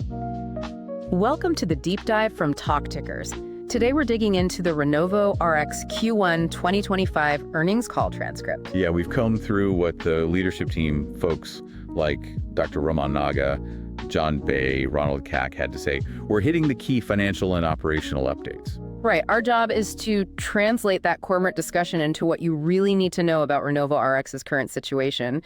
Welcome to the deep dive from TalkTickers. Today we're digging into the RenovoRx Q1 2025 earnings call transcript. Yeah, we've combed through what the leadership team folks like Dr. Ramanaga, John Bay, Ronald Cack had to say. We're hitting the key financial and operational updates. Right. Our job is to translate that corporate discussion into what you really need to know about RenovoRx's current situation,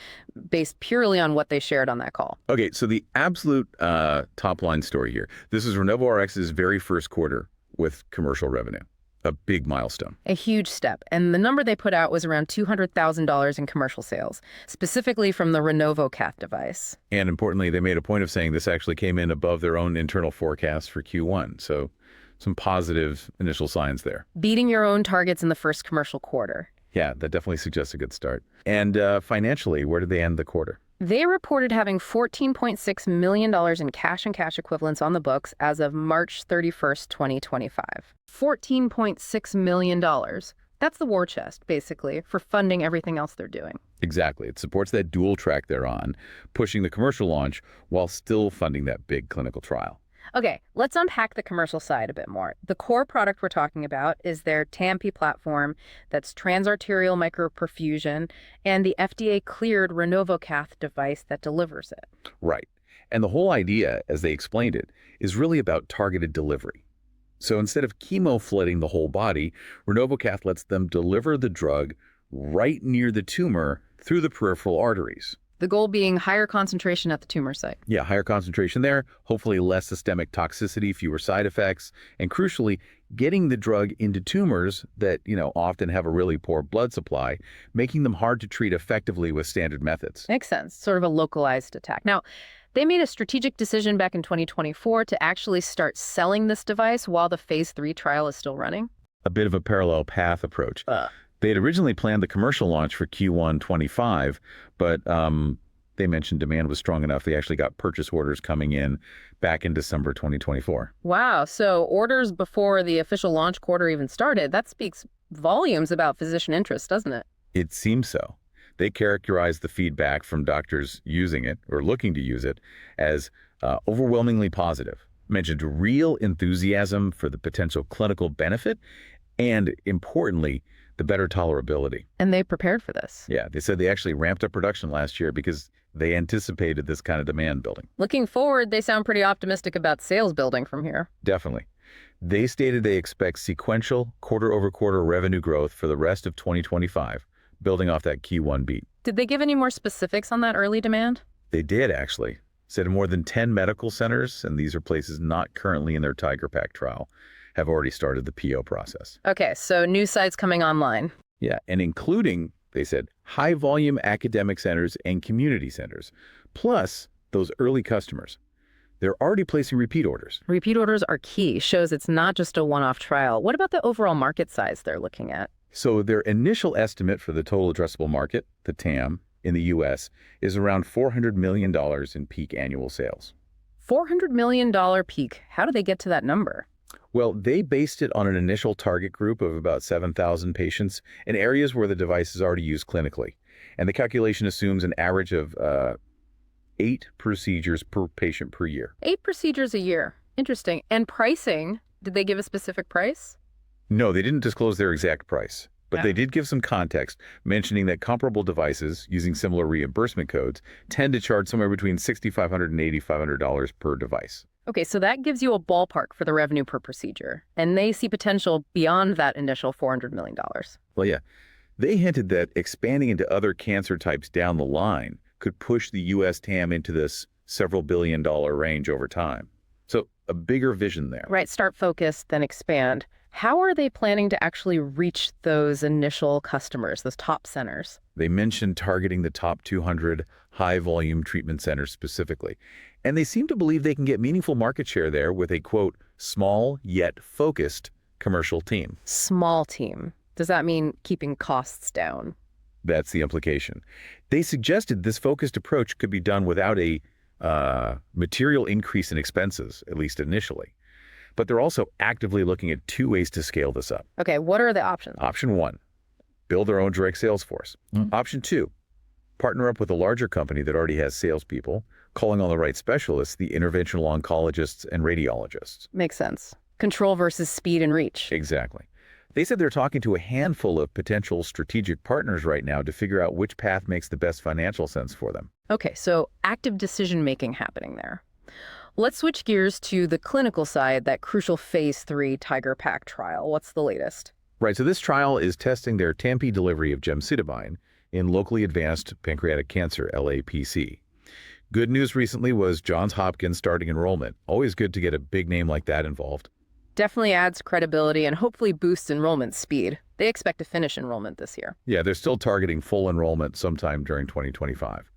based purely on what they shared on that call. Okay, so the absolute top line story here. This is RenovoRx's very first quarter with commercial revenue. A big milestone. A huge step. And the number they put out was around $200,000 in commercial sales, specifically from the RenovoCath device. And importantly, they made a point of saying this actually came in above their own internal forecast for Q1. So some positive initial signs there. Beating your own targets in the first commercial quarter. Yeah, that definitely suggests a good start. And financially, where did they end the quarter? They reported having $14.6 million in cash and cash equivalents on the books as of March 31st, 2025. $14.6 million. That's the war chest, basically, for funding everything else they're doing. Exactly. It supports that dual track they're on, pushing the commercial launch while still funding that big clinical trial. Okay, let's unpack the commercial side a bit more. The core product we're talking about is their TAMP platform that's transarterial microperfusion and the FDA-cleared RenovoCath device that delivers it. Right. And the whole idea, as they explained it, is really about targeted delivery. So instead of chemo flooding the whole body, RenovoCath lets them deliver the drug right near the tumor through the peripheral arteries. The goal being higher concentration at the tumor site. Yeah, higher concentration there, hopefully less systemic toxicity, fewer side effects, and crucially, getting the drug into tumors that, often have a really poor blood supply, making them hard to treat effectively with standard methods. Makes sense. Sort of a localized attack. Now, they made a strategic decision back in 2024 to actually start selling this device while the phase 3 trial is still running. A bit of a parallel path approach. They had originally planned the commercial launch for Q1 25, but they mentioned demand was strong enough. They actually got purchase orders coming in back in December 2024. Wow. So orders before the official launch quarter even started. That speaks volumes about physician interest, doesn't it? It seems so. They characterized the feedback from doctors using it or looking to use it as overwhelmingly positive. Mentioned real enthusiasm for the potential clinical benefit and, importantly, the better tolerability. And they prepared for this. Yeah, they said they actually ramped up production last year because they anticipated this kind of demand building. Looking forward, they sound pretty optimistic about sales building from here. Definitely. They stated they expect sequential quarter-over-quarter revenue growth for the rest of 2025, building off that Q1 beat. Did they give any more specifics on that early demand? They did, actually. Said more than 10 medical centers, and these are places not currently in their TIGeR-PaC trial, have already started the PO process. Okay, so new sites coming online. Yeah, and including, they said, high-volume academic centers and community centers, plus those early customers. They're already placing repeat orders. Repeat orders are key. Shows it's not just a one-off trial. What about the overall market size they're looking at? So their initial estimate for the total addressable market, the TAM, in the U.S., is around $400 million in peak annual sales. $400 million peak. How do they get to that number? Well, they based it on an initial target group of about 7,000 patients in areas where the device is already used clinically. And the calculation assumes an average of 8 procedures per patient per year. 8 procedures a year. Interesting. And pricing, did they give a specific price? No, they didn't disclose their exact price, but they did give some context, mentioning that comparable devices using similar reimbursement codes tend to charge somewhere between $6,500 and $8,500 per device. Okay, so that gives you a ballpark for the revenue per procedure, and they see potential beyond that initial $400 million. Well, yeah, they hinted that expanding into other cancer types down the line could push the U.S. TAM into this several billion-dollar range over time. So a bigger vision there. Right, start focused, then expand. How are they planning to actually reach those initial customers, those top centers? They mentioned targeting the top 200 high-volume treatment centers specifically. And they seem to believe they can get meaningful market share there with a, quote, small yet focused commercial team. Small team. Does that mean keeping costs down? That's the implication. They suggested this focused approach could be done without a material increase in expenses, at least initially. But they're also actively looking at 2 ways to scale this up. Okay, what are the options? Option 1, build their own direct sales force. Option 2, partner up with a larger company that already has salespeople, calling on the right specialists, the interventional oncologists and radiologists. Makes sense. Control versus speed and reach. Exactly. They said they're talking to a handful of potential strategic partners right now to figure out which path makes the best financial sense for them. Okay, so active decision-making happening there. Let's switch gears to the clinical side, that crucial phase 3 TIGER-PaC trial. What's the latest? Right, so this trial is testing their TAMP delivery of Gem Cidibine in locally advanced pancreatic cancer, LAPC. Good news recently was Johns Hopkins starting enrollment. Always good to get a big name like that involved. Definitely adds credibility and hopefully boosts enrollment speed. They expect to finish enrollment this year. Yeah, they're still targeting full enrollment sometime during 2025.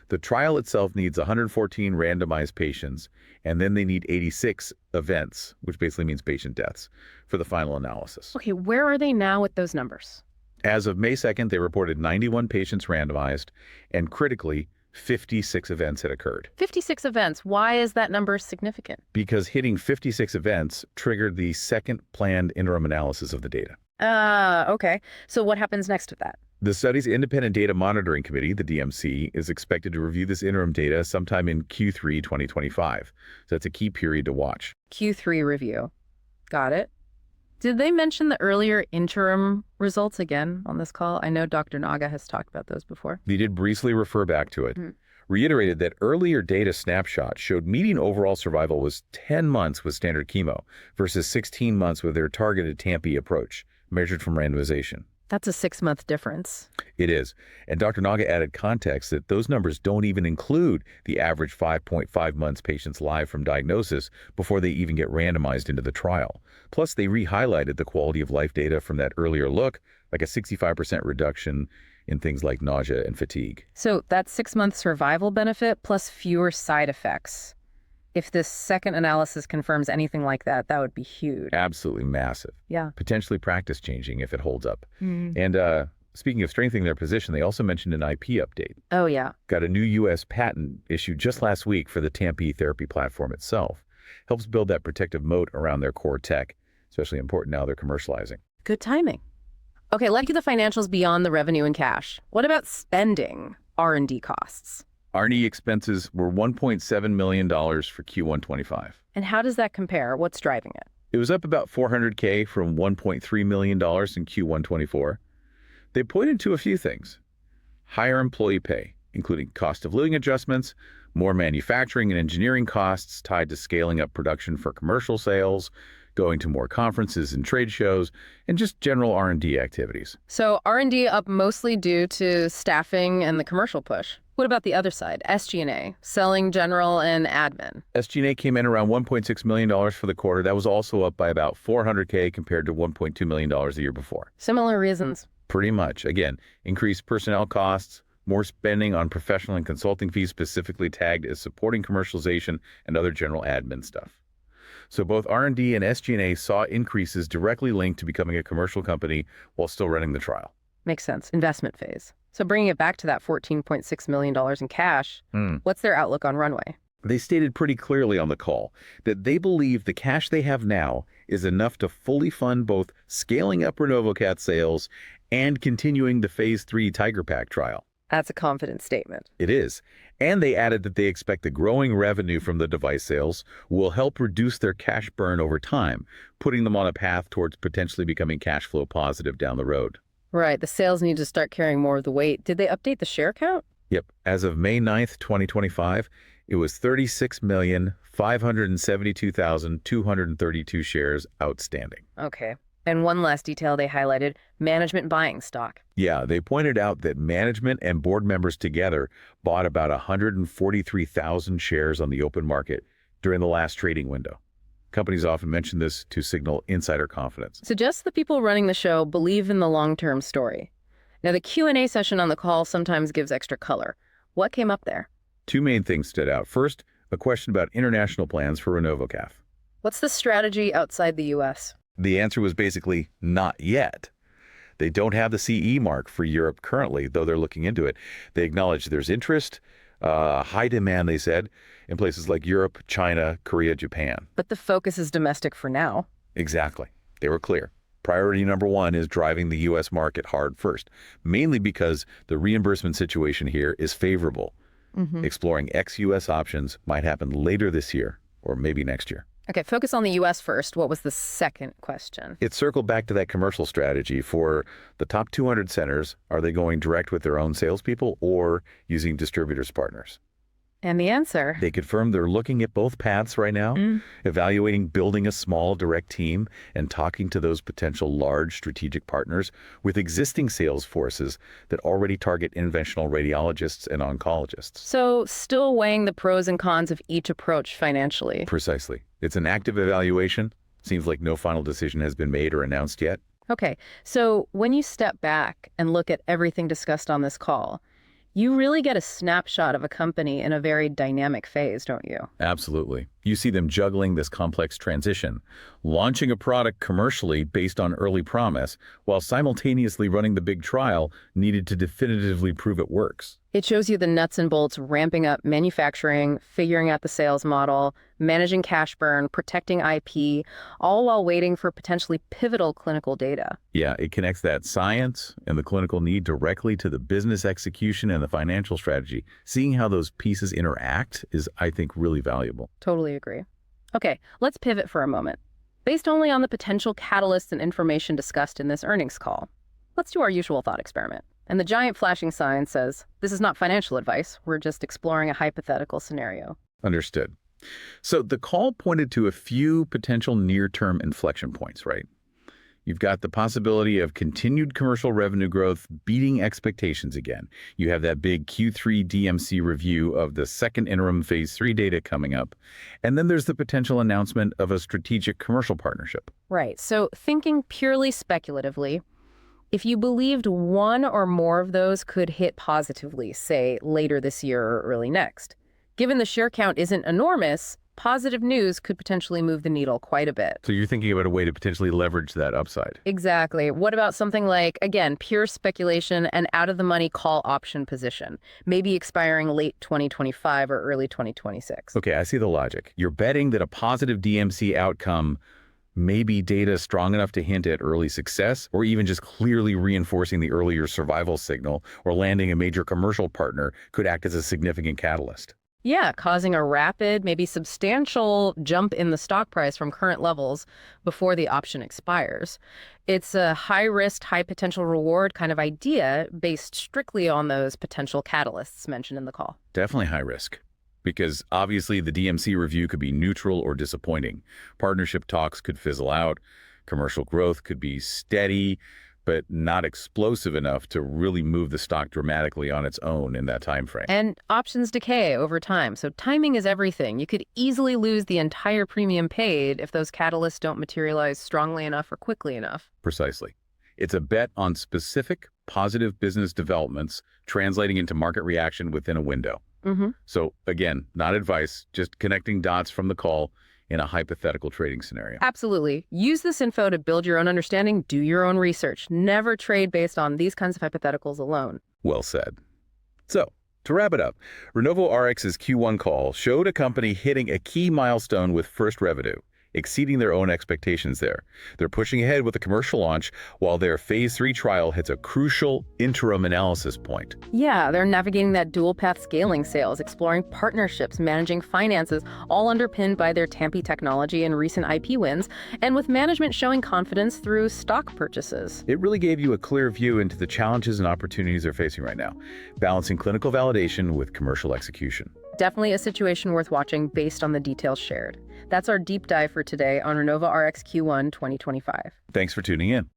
The trial itself needs 114 randomized patients, and then they need 86 events, which basically means patient deaths, for the final analysis. Okay, where are they now with those numbers? As of May 2nd, they reported 91 patients randomized, and critically, 56 events had occurred. 56 events. Why is that number significant? Because hitting 56 events triggered the second planned interim analysis of the data. Okay. So what happens next with that? The study's Independent Data Monitoring Committee, the DMC, is expected to review this interim data sometime in Q3 2025. So that's a key period to watch. Q3 review. Got it. Did they mention the earlier interim results again on this call? I know Dr. Naga has talked about those before. They did briefly refer back to it, reiterated that earlier data snapshots showed median overall survival was 10 months with standard chemo versus 16 months with their targeted TAMP approach, measured from randomization. That's a 6-month difference. It is. And Dr. Naga added context that those numbers don't even include the average 5.5 months patients live from diagnosis before they even get randomized into the trial. Plus, they re-highlighted the quality of life data from that earlier look, like a 65% reduction in things like nausea and fatigue. So that 6-month survival benefit plus fewer side effects. If this second analysis confirms anything like that, that would be huge. Absolutely massive. Yeah. Potentially practice-changing if it holds up. And speaking of strengthening their position, they also mentioned an IP update. Oh, yeah. Got a new U.S. patent issued just last week for the TAMP therapy platform itself. Helps build that protective moat around their core tech, especially important now they're commercializing. Good timing. Okay, let's get the financials beyond the revenue and cash. What about spending, R&D costs? R&D expenses were $1.7 million for Q1 25. And how does that compare? What's driving it? It was up about $400K from $1.3 million in Q1 24. They pointed to a few things. Higher employee pay, including cost of living adjustments, more manufacturing and engineering costs tied to scaling up production for commercial sales, going to more conferences and trade shows, and just general R&D activities. So R&D up mostly due to staffing and the commercial push. What about the other side, SG&A, selling, general, and admin? SG&A came in around $1.6 million for the quarter. That was also up by about $400K compared to $1.2 million the year before. Similar reasons. Pretty much. Again, increased personnel costs, more spending on professional and consulting fees specifically tagged as supporting commercialization and other general admin stuff. So both R&D and SG&A saw increases directly linked to becoming a commercial company while still running the trial. Makes sense. Investment phase. So bringing it back to that $14.6 million in cash, what's their outlook on runway? They stated pretty clearly on the call that they believe the cash they have now is enough to fully fund both scaling up RenovoCat sales and continuing the phase 3 TIGER-PaC trial. That's a confident statement. It is. And they added that they expect the growing revenue from the device sales will help reduce their cash burn over time, putting them on a path towards potentially becoming cash flow positive down the road. Right. The sales need to start carrying more of the weight. Did they update the share count? Yep. As of May 9th, 2025, it was 36,572,232 shares outstanding. Okay. And one last detail they highlighted, management buying stock. Yeah, they pointed out that management and board members together bought about 143,000 shares on the open market during the last trading window. Companies often mention this to signal insider confidence. Suggests the people running the show believe in the long-term story. Now, the Q&A session on the call sometimes gives extra color. What came up there? Two main things stood out. First, a question about international plans for RenovoCath. What's the strategy outside the U.S.? The answer was basically not yet. They don't have the CE mark for Europe currently, though they're looking into it. They acknowledge there's interest, high demand, they said, in places like Europe, China, Korea, Japan. But the focus is domestic for now. Exactly. They were clear. Priority number one is driving the U.S. market hard first, mainly because the reimbursement situation here is favorable. Exploring ex-US options might happen later this year or maybe next year. Okay, focus on the U.S. first. What was the second question? It circled back to that commercial strategy. For the top 200 centers, are they going direct with their own salespeople or using distributors partners? And the answer? They confirmed they're looking at both paths right now, evaluating building a small direct team and talking to those potential large strategic partners with existing sales forces that already target interventional radiologists and oncologists. So still weighing the pros and cons of each approach financially. Precisely. It's an active evaluation. Seems like no final decision has been made or announced yet. Okay, so when you step back and look at everything discussed on this call, you really get a snapshot of a company in a very dynamic phase, don't you? Absolutely. You see them juggling this complex transition, launching a product commercially based on early promise, while simultaneously running the big trial needed to definitively prove it works. It shows you the nuts and bolts, ramping up manufacturing, figuring out the sales model, managing cash burn, protecting IP, all while waiting for potentially pivotal clinical data. Yeah, it connects that science and the clinical need directly to the business execution and the financial strategy. Seeing how those pieces interact is, I think, really valuable. Totally agree. Okay, let's pivot for a moment. Based only on the potential catalysts and information discussed in this earnings call, let's do our usual thought experiment. And the giant flashing sign says, this is not financial advice. We're just exploring a hypothetical scenario. Understood. So the call pointed to a few potential near-term inflection points, right? You've got the possibility of continued commercial revenue growth beating expectations again. You have that big Q3 DMC review of the second interim phase 3 data coming up. And then there's the potential announcement of a strategic commercial partnership. Right. So thinking purely speculatively, if you believed one or more of those could hit positively, say later this year or early next, given the share count isn't enormous, positive news could potentially move the needle quite a bit. So you're thinking about a way to potentially leverage that upside. Exactly. What about something like, again, pure speculation and out-of-the-money call option position, maybe expiring late 2025 or early 2026? Okay, I see the logic. You're betting that a positive DMC outcome may be data strong enough to hint at early success, or even just clearly reinforcing the earlier survival signal, or landing a major commercial partner could act as a significant catalyst. Yeah, causing a rapid, maybe substantial jump in the stock price from current levels before the option expires. It's a high-risk, high-potential reward kind of idea based strictly on those potential catalysts mentioned in the call. Definitely high risk, because obviously the DMC review could be neutral or disappointing. Partnership talks could fizzle out. Commercial growth could be steady, but not explosive enough to really move the stock dramatically on its own in that time frame. And options decay over time, so timing is everything. You could easily lose the entire premium paid if those catalysts don't materialize strongly enough or quickly enough. Precisely. It's a bet on specific positive business developments translating into market reaction within a window. So again, not advice, just connecting dots from the call in a hypothetical trading scenario. Absolutely. Use this info to build your own understanding, do your own research. Never trade based on these kinds of hypotheticals alone. Well said. So, to wrap it up, RenovoRx's Q1 call showed a company hitting a key milestone with first revenue, exceeding their own expectations there. They're pushing ahead with a commercial launch while their phase 3 trial hits a crucial interim analysis point. Yeah, they're navigating that dual path scaling sales, exploring partnerships, managing finances, all underpinned by their TAMP technology and recent IP wins, and with management showing confidence through stock purchases. It really gave you a clear view into the challenges and opportunities they're facing right now, balancing clinical validation with commercial execution. Definitely a situation worth watching based on the details shared. That's our deep dive for today on RenovoRx Q1 2025. Thanks for tuning in.